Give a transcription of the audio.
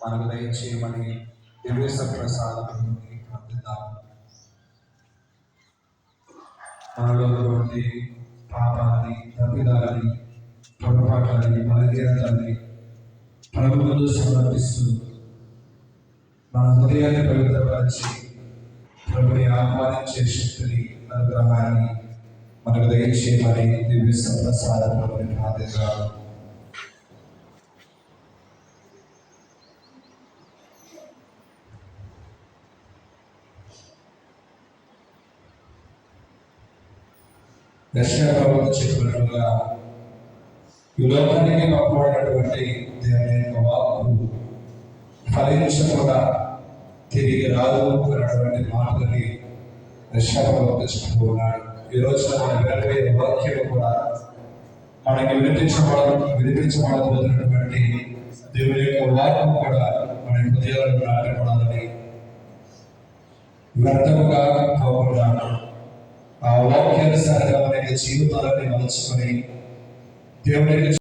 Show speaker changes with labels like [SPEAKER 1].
[SPEAKER 1] మనకు దయచేయమని దివ్య సప్రసాదాన్ని ప్రార్థిద్దాం. మనలో ఉన్నటువంటి పాపాన్ని, తప్పిదాలని, పొరపాట్లని, బలహీనతల్ని ప్రభువును సమర్పిస్తూ మన హృదయాన్ని పవిత్రపరిచి ప్రభుని ఆహ్వానించే శక్తిని, అనుగ్రహాన్ని మనకు దయచేయమని దివ్య సప్రసాదాన్ని ప్రార్థిద్దాం. దర్శనప్రభుత్వం చెప్పినట్లుగా ఈ లోకానికి పంపబడినటువంటి దేవుని యొక్క వాక్కు ఫలించకుండా తిరిగి రాదు అన్నటువంటి మాటలని దర్శనప్రభుత్వం చెప్తూ ఉన్నాడు. ఈ రోజున మన వినబోయే వాక్యం కూడా మనకి వినిపించబడబోతున్నటువంటి దేవుని యొక్క వాక్కు కూడా మన హృదయాలను నాటబడాలని, వ్యర్థముగా పోకుండా ఆ వాక్యానుసారంగా మన జీవితాలని మలుచుకొని దేవునికి